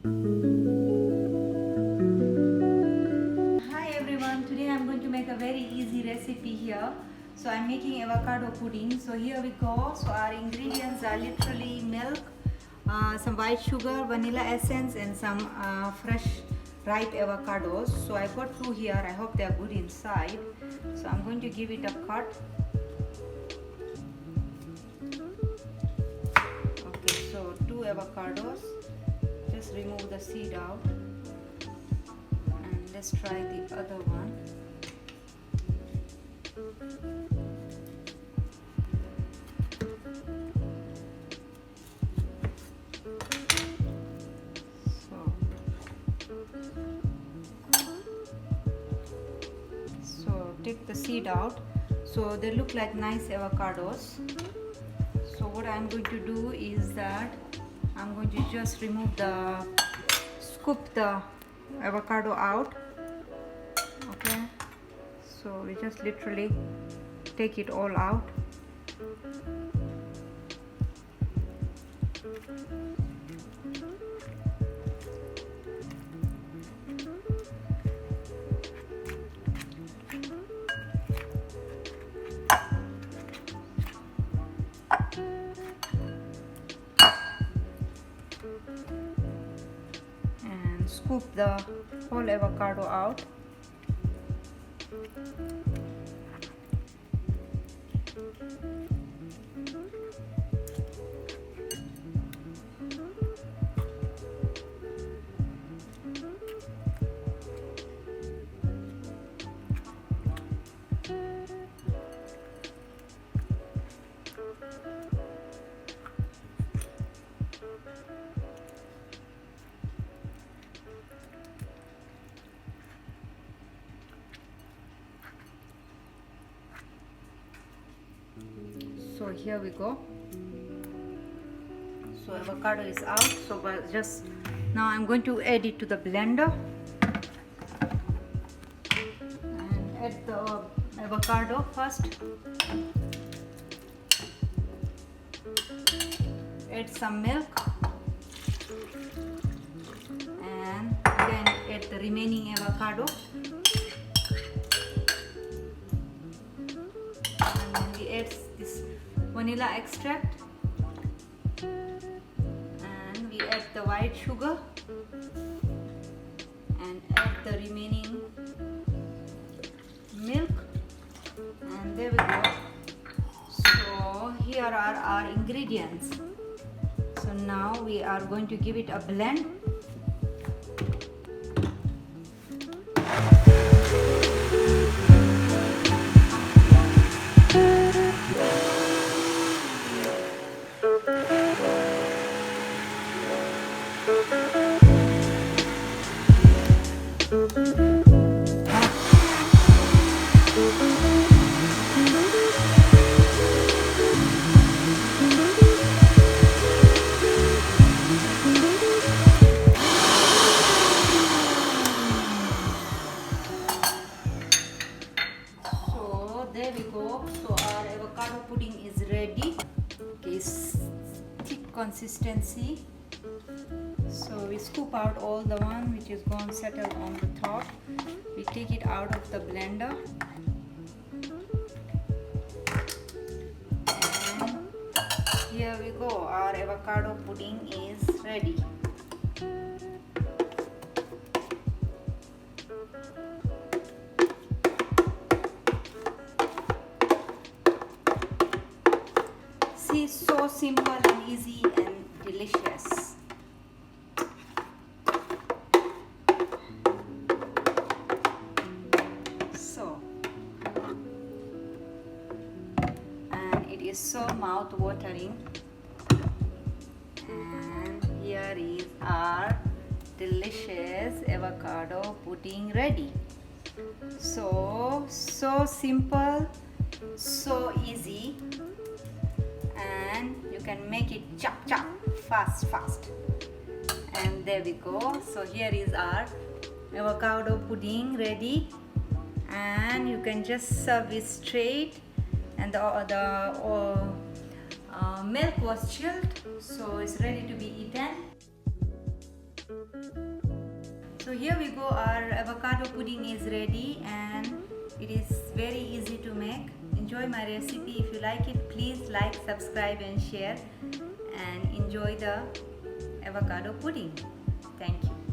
Hi everyone, today I'm going to make a very easy recipe here. So I'm making avocado pudding. So here we go. So our ingredients are literally milk, some white sugar, vanilla essence, and some fresh ripe avocados. So I got two here. I hope they are good inside. So I'm going to give it a cut. Okay, so two avocados. Just remove the seed out. And let's try the other one. So take the seed out. So they look like nice avocados. So what I'm going to do is that I'm going to just scoop the avocado out. Okay, so we just literally take it all out. And scoop the whole avocado out. So here we go. So avocado is out. So but just now I'm going to add it to the blender and add the avocado first. Add some milk and then add the remaining avocado. And then we add this vanilla extract and we add the white sugar and add the remaining milk, and there we go. So here are our ingredients. So now we are going to give it a blend. There we go. So our avocado pudding is ready. Okay, it's thick consistency. So we scoop out all the one which is gone settle on the top. We take it out of the blender. And here we go. Our avocado pudding is ready. See, so simple and easy and delicious. So, and it is so mouth-watering. And here is our delicious avocado pudding ready. So simple, so easy. And you can make it chop fast. And there we go. So here is our avocado pudding ready, and you can just serve it straight. And the milk was chilled, so it's ready to be eaten. So here we go, our avocado pudding is ready and it is very easy to make. Enjoy my recipe. If you like it, please like, subscribe and share, and enjoy the avocado pudding. Thank you.